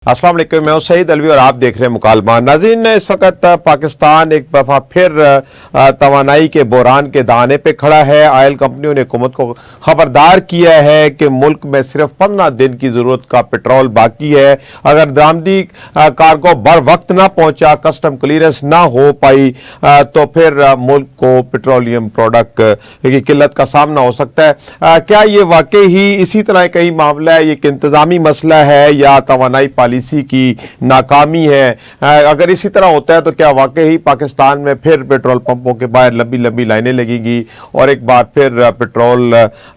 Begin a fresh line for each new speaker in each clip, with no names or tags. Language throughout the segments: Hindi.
अस्सलाम वालेकुम, मैं हूं सईद अलवी और आप देख रहे हैं मुकालमा। नाज़रीन, इस वक्त पाकिस्तान एक दफ़ा फिर तवानाई के बहरान के दाने पे खड़ा है। ऑयल कंपनियों ने हुकूमत को खबरदार किया है कि मुल्क में सिर्फ 15 दिन की ज़रूरत का पेट्रोल बाकी है। अगर दरामदी कार्गो बर वक्त ना पहुंचा, कस्टम क्लियरेंस ना हो पाई तो फिर मुल्क को पेट्रोलियम प्रोडक्ट की किल्लत का सामना हो सकता है। क्या ये वाकई ही इसी तरह का ही मामला है, ये एक इंतज़ामी मसला है या तवानाई पॉलिसी की नाकामी है? अगर इसी तरह होता है तो क्या वाकई ही पाकिस्तान में फिर पेट्रोल पंपों के बाहर लंबी लंबी लाइनें लगेंगी और एक बार फिर पेट्रोल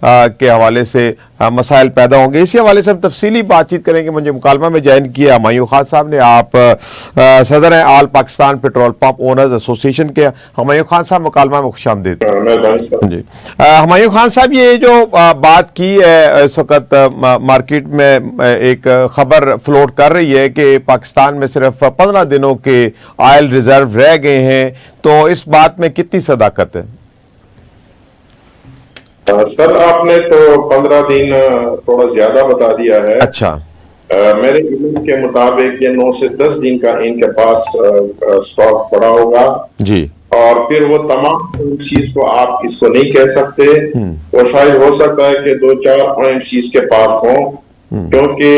के हवाले से मसाइल पैदा होंगे? इसी हवाले से हम तफसीली बातचीत करेंगे। मुझे मुकालमा में ज्वाइन किया हुमायूं खान साहब ने। आप सदर हैं all Pakistan petrol pump owners association के। हुमायूं खान साहब, मुकालमा में खुशामदीद जी। हुमायूं खान साहब, ये जो बात की है इस वक्त मार्केट में एक खबर फ्लोट कर रही है कि पाकिस्तान में सिर्फ 15 दिनों के ऑयल रिजर्व रह गए हैं, तो इस बात में कितनी सदाकत है?
सर, आपने तो 15 दिन थोड़ा ज्यादा बता दिया है।
अच्छा।
मेरे इल्म के मुताबिक ये 9 से 10 दिन का इनके पास स्टॉक पड़ा होगा
जी।
और फिर वो तमाम चीज को आप इसको नहीं कह सकते। तो शायद हो सकता है कि 2-4 OMCs के पास हो, क्योंकि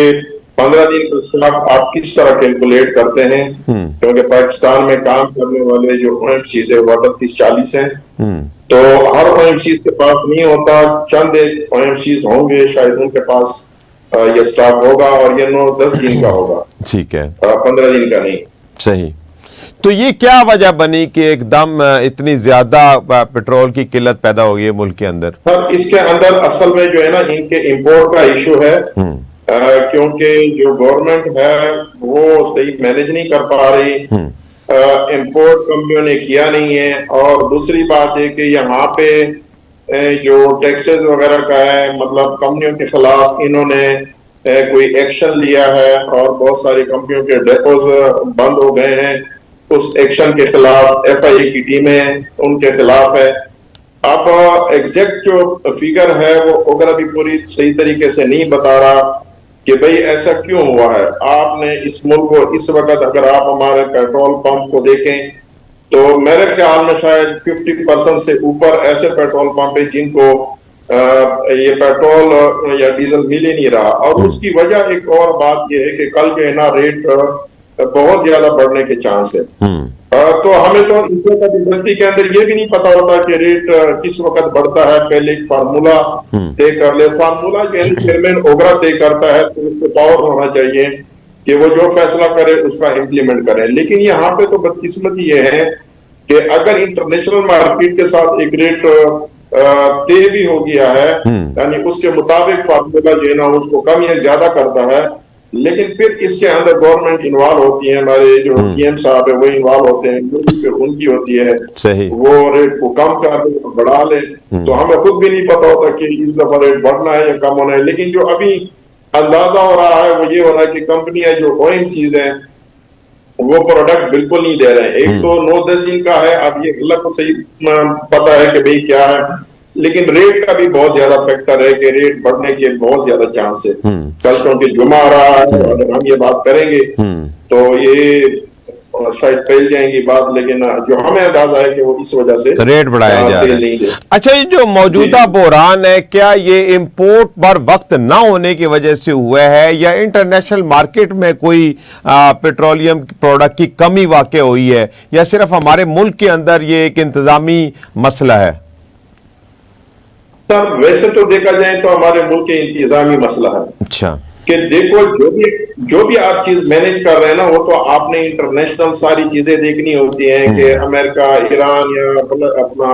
15 दिन का स्टॉक आप किस तरह कैलकुलेट करते हैं, क्योंकि पाकिस्तान में काम करने वाले जो OMCs है वो 38-40 हैं। तो हर OMCs के पास नहीं होता, चंद एक OMCs होंगे शायद उनके पास ये स्टॉक होगा और ये 9-10 दिन का होगा।
ठीक है,
15 दिन का नहीं।
सही। तो ये क्या वजह बनी कि एकदम इतनी ज्यादा पेट्रोल की किल्लत पैदा हो गई है मुल्क के अंदर?
सर, इसके अंदर असल में जो है ना, इनके इंपोर्ट का इशू है। क्योंकि जो गवर्नमेंट है वो सही मैनेज नहीं कर पा रही, इंपोर्ट कंपनियों ने किया नहीं है। और दूसरी बात है कि यहाँ पे जो टैक्सेस वगैरह का है, मतलब कंपनियों के खिलाफ इन्होंने कोई एक्शन लिया है और बहुत सारी कंपनियों के डेपोज बंद हो गए हैं। उस एक्शन के खिलाफ FIA की टीमें उनके खिलाफ है। अब एग्जैक्ट जो फिगर है वो अगर अभी पूरी सही तरीके से नहीं बता रहा कि भाई ऐसा क्यों हुआ है। आपने इस मुल्क को इस वक्त अगर आप हमारे पेट्रोल पंप को देखें तो मेरे ख्याल में शायद 50% से ऊपर ऐसे पेट्रोल पंप है जिनको ये पेट्रोल या डीजल मिल ही नहीं रहा। और उसकी वजह एक और बात यह है कि कल जो है ना रेट बहुत ज्यादा बढ़ने के चांस है। तो हमें तो इंडस्ट्री के अंदर ये भी नहीं पता होता कि रेट किस वक्त बढ़ता है। पहले एक फार्मूला तय कर ले, फार्मूला जो है चेयरमैन ओगरा तय करता है, तो उसको पावर होना चाहिए कि वो जो फैसला करे उसका इम्प्लीमेंट करे। लेकिन यहाँ पे तो बदकिस्मती ये है कि अगर इंटरनेशनल मार्केट के साथ एक रेट तय भी हो गया है, यानी उसके मुताबिक फार्मूला जो है ना उसको कम या ज्यादा करता है, लेकिन फिर इसके अंदर गवर्नमेंट इन्वॉल्व होती है, हमारे जो PM साहब है वो इन्वॉल्व होते हैं, फिर उनकी होती है सही वो रेट को कम कर ले बढ़ा ले। तो हमें खुद भी नहीं पता होता कि इस दफा रेट बढ़ना है या कम होना है। लेकिन जो अभी अंदाजा हो रहा है वो ये हो रहा है कि कंपनियां जो OMCs हैं वो प्रोडक्ट बिल्कुल नहीं दे रहे हैं। एक तो 9-10 दिन का है, अब ये अल्लाह को सही पता है कि भाई क्या है, लेकिन रेट का भी बहुत ज्यादा फैक्टर है कि रेट बढ़ने के बहुत ज्यादा चांस है। कल चूंकि जुमा आ रहा है, अगर हम ये बात करेंगे तो ये शायद फैल जाएंगी बात, लेकिन जो हमें अंदाजा है कि वो इस वजह से
रेट बढ़ाया जा रहा है। अच्छा, ये जो मौजूदा बहरान है, क्या ये इंपोर्ट पर वक्त ना होने की वजह से हुआ है या इंटरनेशनल मार्केट में कोई पेट्रोलियम प्रोडक्ट की कमी वाक़ई हुई है, या सिर्फ हमारे मुल्क के अंदर ये एक इंतजामी मसला है?
सर, वैसे तो देखा जाए तो हमारे मुल्क के इंतजामी मसला है। अच्छा, कि देखो जो भी आप चीज मैनेज कर रहे हैं ना, वो तो आपने इंटरनेशनल सारी चीजें देखनी होती हैं कि अमेरिका, ईरान या अपना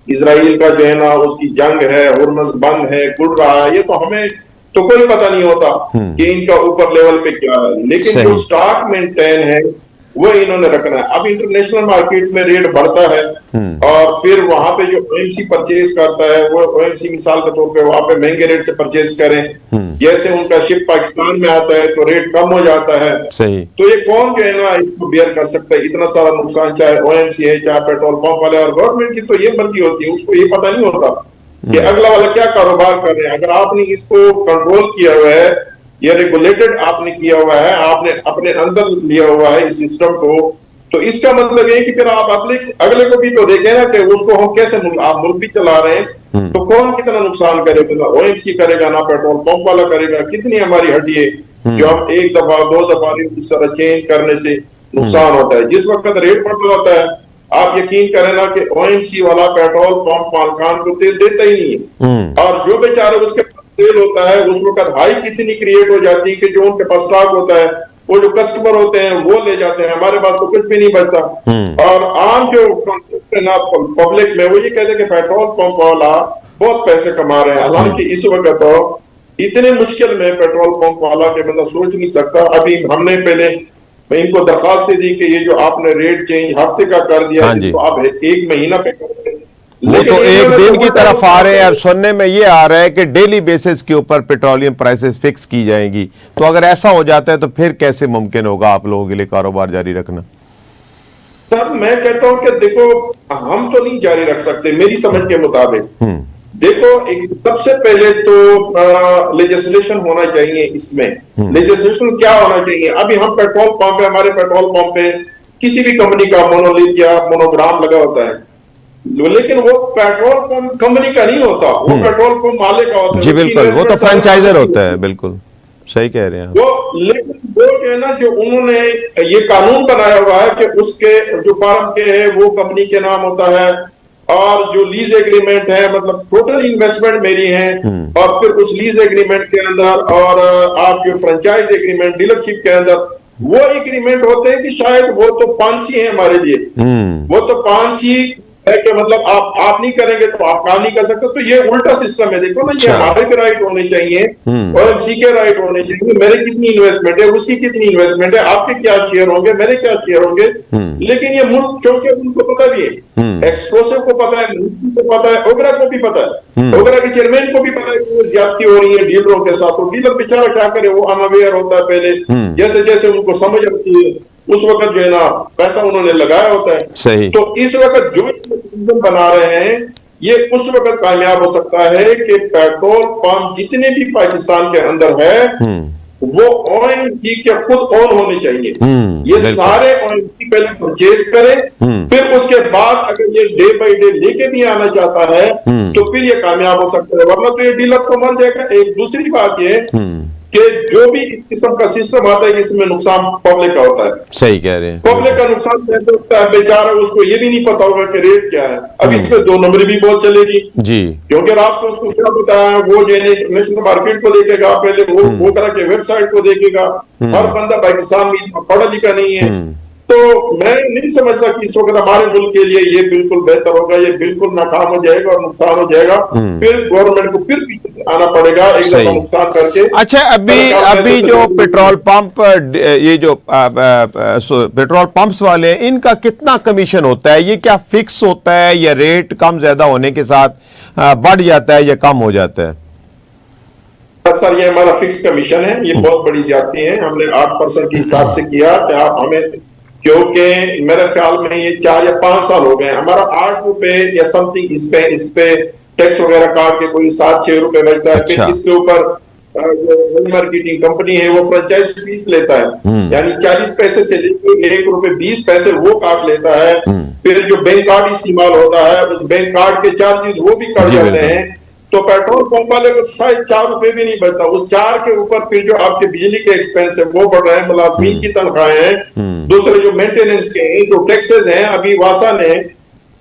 इजराइल का जो है ना उसकी जंग है, हुर्मुज़ बंद है, खुल रहा है, ये तो हमें तो कोई पता नहीं होता कि इनका ऊपर लेवल पे क्या है। लेकिन जो स्टॉक मेंटेन है वो इन्होंने रखना है। अब इंटरनेशनल मार्केट में रेट बढ़ता है और फिर वहां पे जो OMC परचेज करता है वो OMC मिसाल के तौर पे वहां पे महंगे रेट से परचेज करें, जैसे उनका शिप पाकिस्तान में आता है तो रेट कम हो जाता है। सही। तो ये कौन जो है ना इसको बियर कर सकता है इतना सारा नुकसान, चाहे OMC है चाहे पेट्रोल पंप वाले। और गवर्नमेंट की तो ये मर्जी होती है, उसको ये पता नहीं होता कि अगला वाला क्या कारोबार कर रहे हैं। अगर आपने इसको कंट्रोल किया हुआ है ये रेगुलेटेड आपने किया हुआ है, आपने अपने अंदर लिया हुआ है इस सिस्टम को, तो इसका मतलब ये है कि फिर आप अगले को भी तो देखें ना कि उसको हम कैसे आप मुल्क भी चला रहे हैं, तो कौन कितना नुकसान करेगा? ना ओएमसी करेगा, ना पेट्रोल पंप वाला करेगा। कितनी हमारी हड्डी है जो हम एक दफा दो दफा इस तरह चेंज करने से नुकसान होता है। जिस वक्त रेट बढ़ रहा होता है, आप यकीन करें ना कि ओएमसी वाला पेट्रोल पंप मालकान को तेल देता ही नहीं है, और जो बेचारे उसके पास तेल होता है उस वक्त हाई कितनी क्रिएट हो जाती है कि जो उनके पास स्टॉक होता है वो जो कस्टमर होते हैं वो ले जाते हैं, हमारे पास तो कुछ भी नहीं बचता। और आम जो पब्लिक में वो ये कहते हैं कि पेट्रोल पंप वाला बहुत पैसे कमा रहे हैं, हालांकि इस वक्त तो इतने मुश्किल में पेट्रोल पंप वाला के बंदा सोच नहीं सकता। अभी हमने पहले इनको दरखास्त दी कि ये जो आपने रेट चेंज हफ्ते का कर दिया, जिसको आप एक महीना पे कर रहे हैं,
वो तो एक दिन की तरफ आ रहे हैं। अब सुनने में ये आ रहा है कि डेली बेसिस के ऊपर पेट्रोलियम प्राइसेस फिक्स की जाएंगी। तो अगर ऐसा हो जाता है तो फिर कैसे मुमकिन होगा आप लोगों के लिए कारोबार जारी रखना?
सर मैं कहता हूं कि देखो, हम तो नहीं जारी रख सकते मेरी समझ के मुताबिक। देखो, एक सबसे पहले तो लेजिस्लेशन होना चाहिए इसमें। लेजिस्लेशन क्या होना चाहिए? अभी हम पेट्रोल पंप है, हमारे पेट्रोल पंप पे किसी भी कंपनी का मोनोलिथ या मोनोग्राम लगा होता है, लेकिन वो पेट्रोल पंप कंपनी का नहीं होता, वो पेट्रोल पंप मालिक का होता है।
जी बिल्कुल, वो तो फ्रेंचाइजर होता है। बिल्कुल सही कह रहे हैं
वो। लेकिन वो जो है ना, जो उन्होंने ये कानून बनाया हुआ है कि उसके जो फार्म के है वो कंपनी के नाम होता है, और जो लीज एग्रीमेंट है मतलब टोटल इन्वेस्टमेंट मेरी है, और फिर उस लीज एग्रीमेंट के अंदर और आप जो फ्रेंचाइज एग्रीमेंट डीलरशिप के अंदर वो एग्रीमेंट होते हैं कि शायद वो तो पांसी है हमारे लिए, वो तो पांसी है कि मतलब आप नहीं करेंगे तो आप काम नहीं कर सकते। तो ये उल्टा सिस्टम है। देखो ना, ये हमारे के राइट होने चाहिए और एमसी के राइट होने चाहिए। मेरे कितनी इन्वेस्टमेंट है, उसकी कितनी इन्वेस्टमेंट है, आपके क्या शेयर होंगे, मेरे क्या शेयर होंगे। लेकिन ये मुल्क चौके उनको पता भी है, एक्सप्लोसिव को पता है, को पता है, ओगरा को भी पता है, ओगरा के चेयरमैन को भी पता है कि ज्यादती हो रही है डीलरों के साथ। तो डीलर बेचारा क्या करे, वो अनअवेयर होता है पहले, जैसे जैसे उनको समझ आती है उस वक्त जो है ना पैसा उन्होंने लगाया होता है।
सही।
तो इस वक्त जो बना रहे हैं ये उस वक्त कामयाब हो सकता है कि पेट्रोल पंप जितने भी पाकिस्तान के अंदर है वो ओएनजी के खुद ऑन होने चाहिए। ये सारे ओएनजी पहले परचेज करें, फिर उसके बाद अगर ये डे बाई डे लेके भी आना चाहता है तो फिर ये कामयाब हो सकता है, वरना तो ये डीलर को मर जाएगा। एक दूसरी बात ये कि जो भी इस किस्म का सिस्टम आता है इसमें नुकसान पब्लिक का होता है।
सही कह रहे हैं।
पब्लिक का नुकसान कैसे होता है? बेचारा उसको ये भी नहीं पता होगा कि रेट क्या है। अब इसमें दो नंबरी भी बहुत चलेगी
जी,
क्योंकि रात को उसको क्या पता है, वो जो है इंटरनेशनल मार्केट को देखेगा, पहले वो तरह के वेबसाइट को देखेगा। हर बंदा पाकिस्तान में पढ़ा लिखा नहीं है, तो मैं नहीं समझता कि इस वक्त हमारे मुल्क के लिए ये बिल्कुल बेहतर होगा। ये बिल्कुल नाकाम हो जाएगा और नुकसान हो जाएगा। फिर गवर्नमेंट को फिर पीछे से आना पड़ेगा एक दफा नुकसान करके।
अच्छा, अभी जो पेट्रोल पंप, ये जो पेट्रोल पंप्स वाले हैं, इनका कितना कमीशन होता है? ये क्या फिक्स होता है या रेट कम ज्यादा होने के साथ बढ़ जाता है या कम हो जाता है?
सर ये हमारा फिक्स कमीशन है, ये बहुत बड़ी ज्यादती है। हमने 8% के हिसाब से किया कि आप हमें, क्योंकि मेरे ख्याल में ये 4 या 5 साल हो गए, हमारा 8 रुपए या समथिंग इस पे टैक्स वगैरह काट के कोई 7-6 रुपए बचता है। फिर इसके ऊपर जो मार्केटिंग कंपनी है वो फ्रेंचाइज फीस लेता है, यानी 40 पैसे से लेकर 1 रुपए 20 पैसे वो काट लेता है। फिर जो बैंक कार्ड इस्तेमाल होता है उस बैंक कार्ड के चार्जेस वो भी कट जाते हैं। तो पेट्रोल पंप वाले को शायद 4 रुपए भी नहीं बचता। उस 4 के ऊपर फिर जो आपके बिजली के एक्सपेंस है वो बढ़ रहे हैं, मुलाजमीन की तनख्वाहें हैं, दूसरे जो मेंटेनेंस के हैं, जो टैक्सेस हैं। अभी वासा ने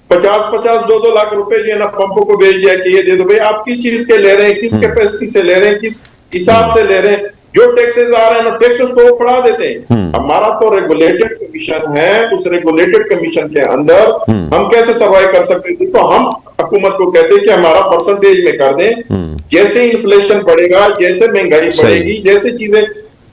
50-50, 2-2 लाख रुपए जो है ना पंपों को भेज दिया कि ये दे दो भाई। आप किस चीज के ले रहे हैं, किस कैपेसिटी से ले रहे हैं, किस हिसाब से ले रहे हैं? जो टैक्सेस आ रहे हैं ना, टैक्सेस को वो बढ़ा देते हैं। हमारा तो रेगुलेटेड कमीशन है, उस रेगुलेटेड कमीशन के अंदर हम कैसे सर्वाइव कर सकते हैं? तो हम हुकूमत को कहते हैं कि हमारा परसेंटेज में कर दें। जैसे इन्फ्लेशन बढ़ेगा, जैसे महंगाई बढ़ेगी, जैसे चीजें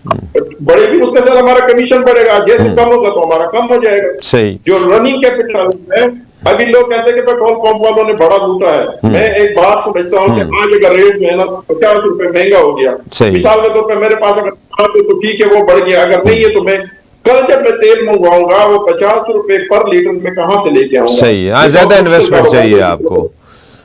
बढ़ेगी उसके साथ हमारा कमीशन बढ़ेगा। जैसे कम होगा तो हमारा कम हो जाएगा। सही। जो रनिंग कैपिटल है, अभी लोग कहते हैं कि पेट्रोल पंप वालों ने बड़ा लूटा है। मैं एक बात समझता हूँ कि आज अगर रेट जो है ना 50 रुपए महंगा हो गया, मिसाल के तौर पर मेरे पास अगर तो ठीक है वो बढ़ गया, अगर नहीं है तो मैं कल जब मैं तेल मंगवाऊंगा वो 50 रुपए पर लीटर में कहां से लेके आऊंगा?
सही है, ज्यादा इन्वेस्टमेंट चाहिए आपको।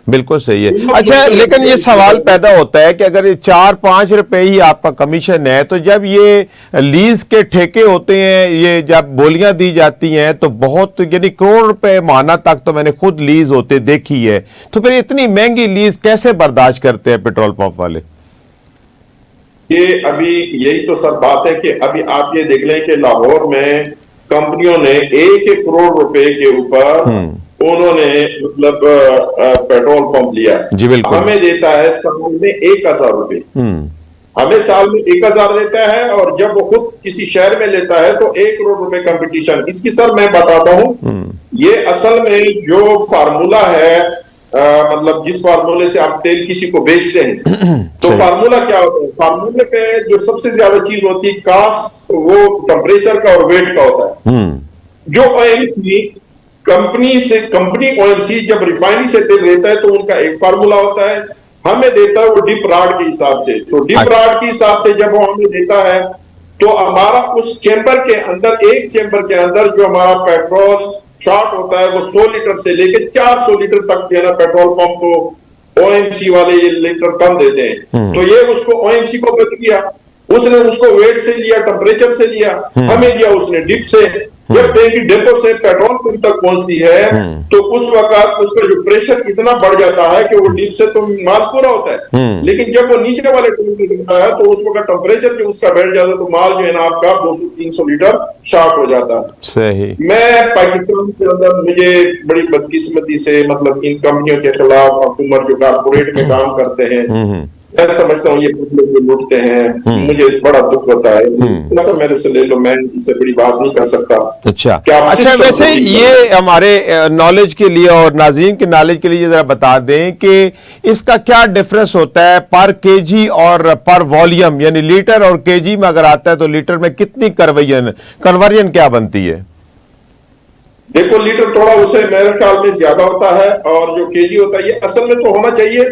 बिल्कुल सही है। अच्छा, लेकिन ये सवाल पैदा होता है कि अगर ये 4-5 रुपए ही आपका कमीशन है, तो जब ये लीज के ठेके होते हैं, ये जब बोलियां दी जाती हैं, तो बहुत यानी करोड़ रुपए माना तक तो मैंने खुद लीज होते देखी है। तो फिर इतनी महंगी लीज कैसे बर्दाश्त करते हैं पेट्रोल पंप वाले?
ये अभी यही तो सर बात है कि अभी आप ये देख लें कि लाहौर में कंपनियों ने 1-1 करोड़ रुपए के ऊपर उन्होंने मतलब पेट्रोल पंप लिया।
जी बिल्कुल।
हमें देता है साल में 1,000 रुपए, हमें साल में 1,000 देता है, और जब वो खुद किसी शहर में लेता है तो 1 करोड़ रुपए कंपटीशन। इसकी सर मैं बताता हूं, ये असल में जो फार्मूला है, मतलब जिस फार्मूले से आप तेल किसी को बेचते हैं, तो फार्मूला क्या होता है? फार्मूले पे जो सबसे ज्यादा चीज होती है कास्ट, वो टेम्परेचर का और वेट का होता है। जो ओएमसी कंपनी ओएमसी जब रिफाइनरी से तेल लेता है तो उनका एक फार्मूला होता है, हमें देता है वो डिप राड के हिसाब से। तो डिप राड के हिसाब से जब वो हमें देता है तो हमारा उस चेंबर के अंदर, एक चेंबर के अंदर जो हमारा पेट्रोल शॉर्ट होता है वो 100 लीटर से लेके 400 लीटर तक जो है ना पेट्रोल पंप को ओएमसी वाले ये लीटर कम देते हैं। तो ये उसको ओएमसी को बच गया, उसने उसको वेट से लिया, टेम्परेचर से लिया, हमें दिया उसने डिप से। जब टैंक डिपो से पेट्रोल पंप तक पहुंचती है तो उस वक्त उसका जो प्रेशर इतना बढ़ जाता है कि वो डिप से तो माल पूरा होता है, लेकिन जब वो नीचे वाले टैंक में जाता है तो उस वक्त टेम्परेचर जो उसका बढ़ जाता है तो माल जो है ना आपका 200-300 लीटर शॉर्ट हो जाता है।
सही।
मैं पाकिस्तान के अंदर मुझे बड़ी बदकिस्मती से मतलब इन कंपनियों के खिलाफ हुकूमत जो कारपोरेट में काम करते हैं, मैं समझता हूँ ये लूटते हैं, मुझे बड़ा दुख होता है। तो मेरे से ले लो, मैं इससे बड़ी बात नहीं कर सकता।
अच्छा, वैसे ये हमारे नॉलेज के लिए और नाज़रीन के नॉलेज के लिए जरा बता दें कि इसका क्या डिफरेंस होता है पर केजी और पर वॉल्यूम, यानी लीटर और केजी में अगर आता है तो लीटर में कितनी कन्वर्जन क्या बनती है?
देखो, लीटर थोड़ा उसे मेरे ख्याल में ज्यादा होता है, और जो केजी होता है ये असल में तो होना चाहिए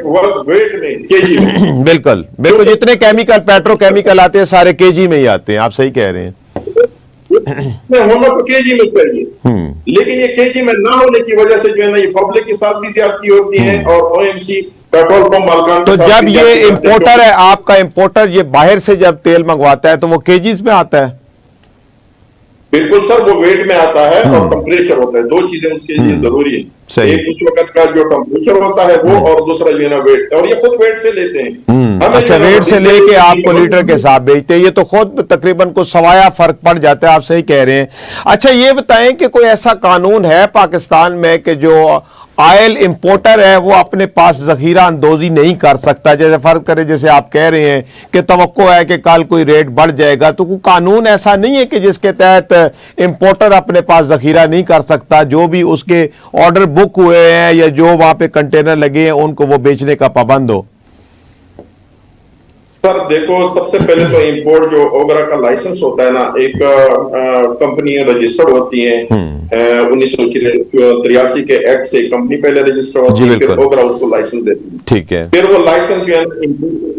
वेट में, केजी में।
बिल्कुल बिल्कुल, जितने केमिकल पेट्रोकेमिकल आते हैं सारे केजी में ही आते हैं, आप सही कह रहे हैं।
होना तो केजी में चाहिए, लेकिन ये केजी में ना होने की वजह से जो है ना ये पब्लिक के साथ भी ज्यादती होती है और ओएमसी पेट्रोल पंप मालिकान।
तो जब ये इंपोर्टर है, आपका इंपोर्टर ये बाहर से जब तेल मंगवाता है तो वो केजीज में आता है?
बिल्कुल सर, वो वेट में आता है और टेम्परेचर होता है, दो चीजें उसके लिए जरूरी है। एक उस वक्त का जो टेम्परेचर होता है वो, और दूसरा जो है ना वेट, और ये खुद वेट से लेते हैं।
अच्छा, वेट से लेके आपको लीटर के हिसाब बेचते हैं, ये तो खुद तकरीबन को सवाया फर्क पड़ जाता है, आप सही कह रहे हैं। अच्छा, ये बताएं कि कोई ऐसा कानून है पाकिस्तान में कि जो ऑयल इंपोर्टर है वो अपने पास जखीरा अंदोजी नहीं कर सकता? जैसे फर्ज करें, जैसे आप कह रहे हैं कि तवक्को है कि कल कोई रेट बढ़ जाएगा, तो कोई कानून ऐसा नहीं है कि जिसके तहत इंपोर्टर अपने पास जखीरा नहीं कर सकता? जो भी उसके ऑर्डर बुक हुए हैं या जो वहां पे कंटेनर लगे हैं उनको वो बेचने का पाबंद हो?
सर देखो, सबसे पहले तो इंपोर्ट जो ओगरा का लाइसेंस होता है ना, एक कंपनी रजिस्टर्ड होती है 1983 के एक्ट से कंपनी पहले रजिस्टर होती है, फिर ओगरा उसको लाइसेंस देती है।
ठीक है।
फिर वो लाइसेंस जो है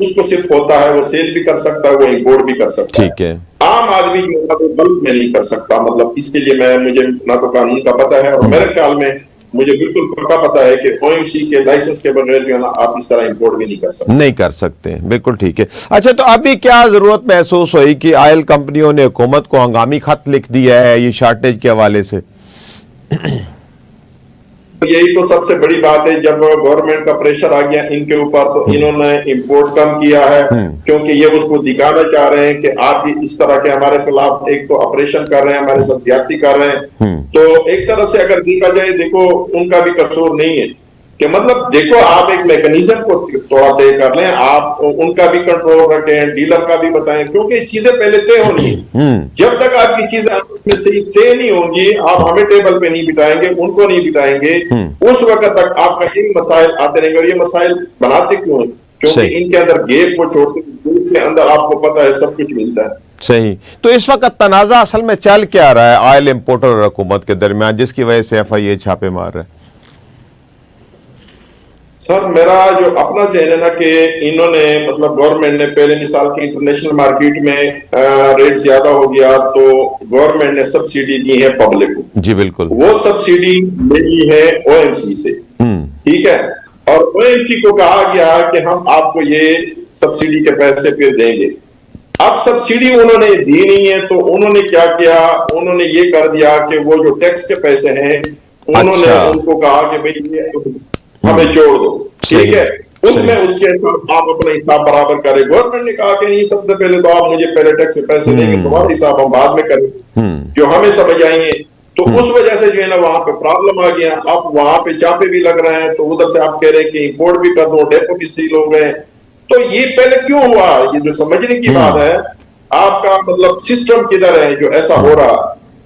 उसको सिर्फ होता है, वो सेल भी कर सकता है, वो इंपोर्ट भी कर सकता है।
ठीक है।
आम आदमी जो है वो बल्क में नहीं कर सकता, मतलब इसके लिए मुझे ना तो कानून का पता है, और मेरे ख्याल में मुझे बिल्कुल पक्का पता है कि ओएमसी के लाइसेंस के बगैर जो है ना आप इस तरह इंपोर्ट भी नहीं कर सकते।
नहीं कर सकते, बिल्कुल ठीक है। अच्छा, तो अभी क्या जरूरत महसूस हुई कि ऑयल कंपनियों ने हुकूमत को हंगामी खत लिख दिया है ये शॉर्टेज के हवाले से?
यही तो सबसे बड़ी बात है, जब गवर्नमेंट का प्रेशर आ गया इनके ऊपर तो इन्होंने इंपोर्ट कम किया है, क्योंकि ये उसको दिखाना चाह रहे हैं कि आप इस तरह के हमारे खिलाफ एक तो ऑपरेशन कर रहे हैं, हमारे साथ ज्यादती कर रहे हैं। तो एक तरफ से अगर देखा जाए, देखो उनका भी कसूर नहीं है कि मतलब देखो आप एक मैकेनिज्म को थोड़ा तय कर लें, आप उनका भी कंट्रोल रखें, डीलर का भी बताएं, क्योंकि चीजें पहले तय होनी है। जब तक आपकी चीजें आपस में सही तय नहीं होंगी, आप हमें टेबल पे नहीं बिठाएंगे, उनको नहीं बिठाएंगे, उस वक्त तक आपका ये मसाइल आते रहेंगे। और ये मसाइल बनाते क्यों है? क्योंकि इनके अंदर गेप को छोड़ते के अंदर आपको पता है सब कुछ मिलता है।
सही। तो इस वक्त तनाजा असल में चल क्या रहा है ऑयल इंपोर्टर और हुकूमत के दरमियान, जिसकी वजह से FIA छापे मार रहा है?
सर मेरा जो अपना जहन है ना कि इन्होंने मतलब गवर्नमेंट ने पहले मिसाल की इंटरनेशनल मार्केट में रेट ज्यादा हो गया तो गवर्नमेंट ने सब्सिडी दी है पब्लिक को।
जी बिल्कुल।
वो सब्सिडी मिली है OMC से, ठीक है। और ओएमसी को कहा गया कि हम आपको ये सब्सिडी के पैसे फिर देंगे। अब सब्सिडी उन्होंने दी नहीं है, तो उन्होंने क्या किया, उन्होंने ये कर दिया कि वो जो टैक्स के पैसे हैं उन्होंने
अच्छा।
उनको कहा कि भाई ये हमें छोड़ दो, ठीक है, उसमें उसके साथ आप अपना हिसाब बराबर करें। गवर्नमेंट ने कहा कि नहीं, सबसे पहले तो आप मुझे पहले टैक्स के पैसे देंगे, तुम्हारा हिसाब हम बाद में करेंगे, जो हमें समझ आएंगे। तो उस वजह से जो है ना वहां पे प्रॉब्लम आ गया। अब वहां पे चापे भी लग रहे हैं, तो उधर से आप कह रहे हैं कि इंपोर्ट भी कर दो, डेपो भी सील हो गए। तो ये पहले क्यों हुआ, ये जो समझने की बात है, आपका मतलब सिस्टम किधर है जो ऐसा हो रहा।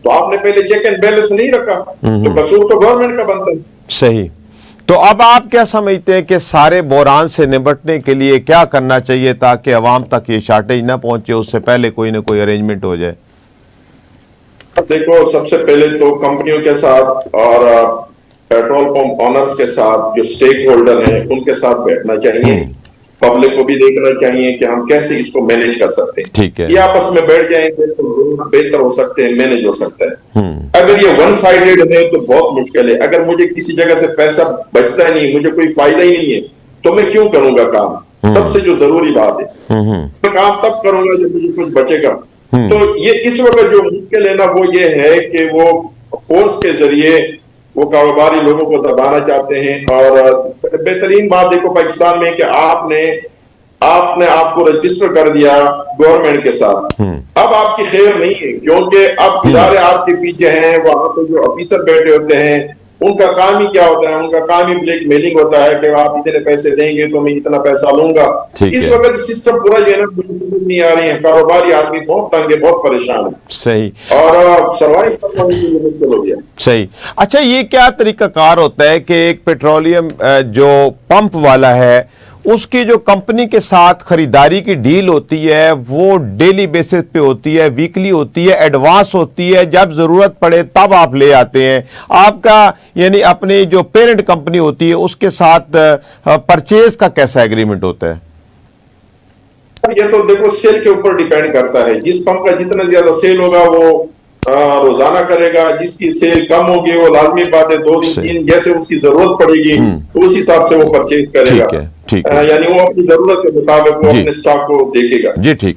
तो आपने पहले चेक एंड बैलेंस नहीं रखा, तो कसूर तो गवर्नमेंट का बनता है।
सही। तो अब आप क्या समझते हैं कि सारे बहरान से निपटने के लिए क्या करना चाहिए ताकि अवाम तक ये शार्टेज ना पहुंचे, उससे पहले कोई ना कोई अरेंजमेंट हो जाए?
देखो, सबसे पहले तो कंपनियों के साथ और पेट्रोल पंप ऑनर्स के साथ जो स्टेक होल्डर हैं उनके साथ बैठना चाहिए। पब्लिक को भी देखना चाहिए कि हम कैसे इसको मैनेज कर सकते हैं।
ठीक है।
ये आपस में बैठ जाएंगे तो बेहतर हो सकते हैं, मैनेज हो सकता है। अगर ये वन साइडेड है तो बहुत मुश्किल है। अगर मुझे किसी जगह से पैसा बचता ही नहीं, मुझे कोई फायदा ही नहीं है, तो मैं क्यों करूंगा काम? सबसे जो जरूरी बात है, मैं काम तब करूंगा जब मुझे कुछ बचेगा। तो ये इस वक्त जो मुश्किल है ना, वो ये है कि वो फोर्स के जरिए वो कारोबारी लोगों को दबाना चाहते हैं। और बेहतरीन बात देखो पाकिस्तान में कि आपने आपको रजिस्टर कर दिया गवर्नमेंट के साथ, अब आपकी खैर नहीं है, क्योंकि अब इदारे आपके पीछे हैं। वहां पे जो ऑफिसर बैठे होते हैं उनका काम ही क्या होता है, उनका काम ही ब्लैकमेलिंग होता है कि आप इतने पैसे देंगे तो मैं इतना पैसा लूंगा। इस वक्त सिस्टम पूरा जो है ना नहीं आ रही है, कारोबारी आदमी बहुत तंग है, बहुत परेशान है।
सही।
और सर्वाइव करना मुश्किल हो गया।
सही। अच्छा, ये क्या तरीकाकार होता है कि एक पेट्रोलियम जो पंप वाला है उसकी जो कंपनी के साथ खरीदारी की डील होती है वो डेली बेसिस पे होती है, वीकली होती है, एडवांस होती है, जब जरूरत पड़े तब आप ले आते हैं? आपका यानी अपनी जो पेरेंट कंपनी होती है उसके साथ परचेज का कैसा एग्रीमेंट होता है?
ये तो देखो सेल के ऊपर डिपेंड करता है। जिस पंप का जितना ज्यादा सेल होगा वो रोजाना करेगा, जिसकी सेल कम होगी वो लाजमी बात है 2 दिन 3 जैसे उसकी जरूरत पड़ेगी तो उस हिसाब से वो परचेज करेगा।
ठीक है।
यानी वो अपनी जरूरत के मुताबिक वो अपने स्टॉक को देखेगा।
जी ठीक है।